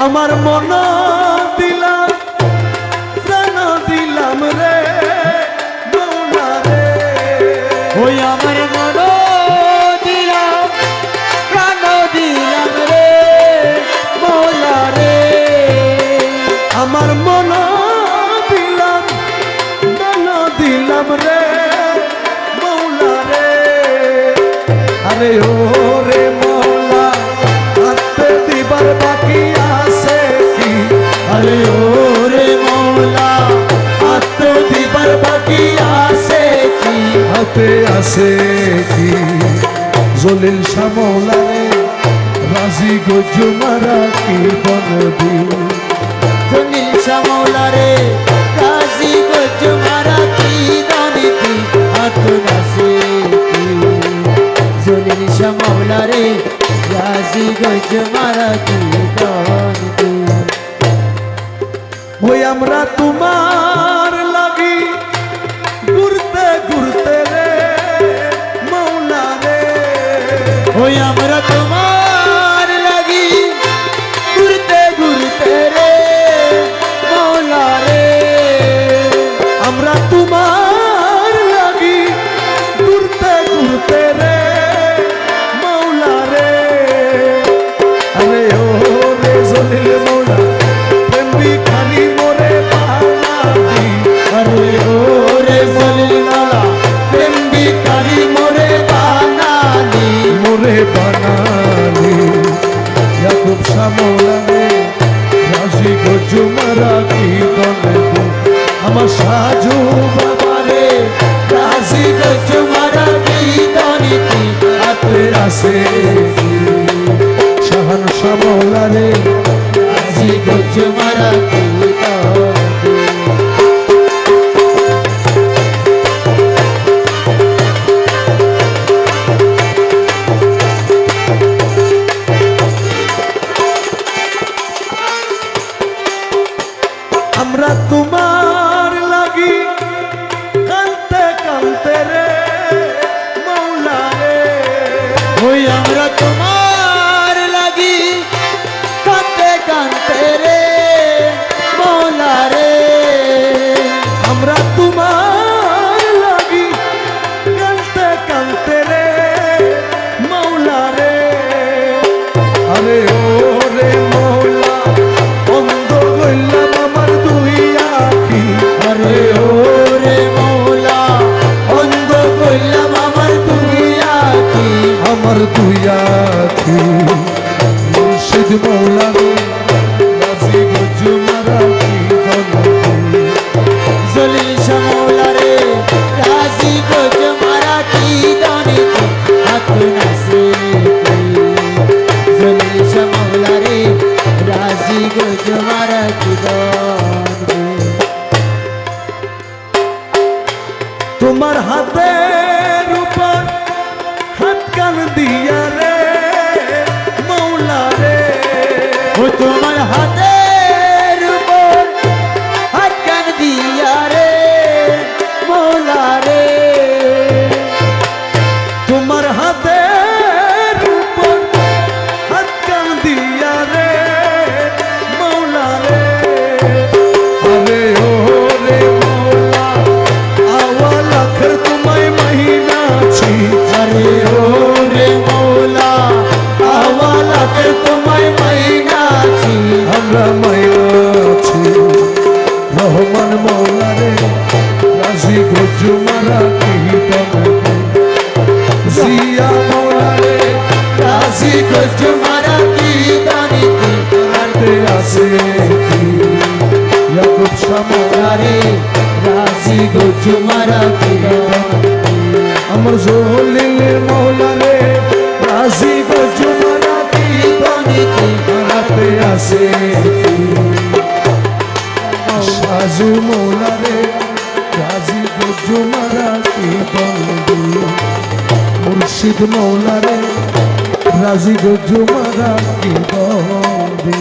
আমার মন দিলাম প্রাণ দিলাম রে মৌলা রে ওই আমার মন দিলাম প্রাণ দিলাম রে মৌলা রে আমার মন দিলাম প্রাণ দিলাম রে মৌলা রে আরে ও রে মৌলা হাতে দিবার বাকি আছে কি আরে ও রে মৌলা হাতে দিবার বাকি আছে কি হাতে আছে কি জলিল শাহ মৌলা রে রাজি গজু মারা কি বনবি জলিল শাহ মৌলা রে রাজি গজু মারা কি দনিতি আতুনাসে কি জলিল শাহ মৌলা রে রাজি গজু মারা কি দনিতি ওই আমরা তোমার লাগি ঘুরতে ঘুরতে রে মৌলা রে ওই আমরা তোমার লাগি ঘুরতে ঘুরতে রে মৌলা রে আমরা তোমার লাগি ঘুরতে ঘুরতে রে মৌলা রে আরে ও রে জলিল মৌলা প্রেম ভিখারি মোরে বানালি আরে ও রে জলিল মৌলা প্রেম ভিখারি মোরে বানালি ইয়াকুব শাহ মৌলা রে রাজি গজু মারা কি দনবি আমার সাজু বাবা রে রাজি গজু মারা কি দনিতি হাতে আছে শাহান শাহ মৌলা রে রাজি গজু মারা কি দনিতি আমরা তোমার লাগি কানতে কানতে রে মৌলা রে ওই আমরা তোমার লাগি কাঁদতে কাঁদতে রে মৌলা রে আমরা তোমার লাগি কানতে কানতে রে মৌলা রে আরে ও রে মৌলা অন্ধ হইলাম আমার দুই আখি আরে ও রে মৌলা অন্ধ করলাম আমার দুনিয়া কি আমার দুই আখি মুর্শিদ মৌলা রে রাজি গজু মারা কি দনবি জলিল শাহ মৌলা রে রাজি গজ মারা কি দনিতি আতুনাসে কি জলিল শাহ মৌলা রে রাজি গজ মারা কি দনিতি তোমার হাতের উপর হাত কান দিয়া রে মৌলা রে ও তোমার হাতের উপর হাত কান দিয়া রে মৌলা রে তোমার হাতের উপর হাত কান দিয়া রে মৌলা রে আরে ও রে মৌলা আওয়াল আখর তোমায় মহিনা ছি আরে ও রে মৌলা আওয়াল আখর তোমায় মহিনা ছি আমরা মায়াছি রহমান মৌলা রে রাজি গজু মারা কি দনবি জিয়া মৌলা রে রাজি গজু মারা কি দনিতি হাতে আছে কি ইয়াকুব শাহ মৌলা রে রাজি গজ মারা কি দনিতি আমার জলিল মৌলা রে রাজি গজু মারা কি দনিতি হাতে আছে কি সাজু মৌলা রে রাজি গজু মারা কি দনবি মুর্শিদ মৌলা রে রাজি গজু মারা কি দনবি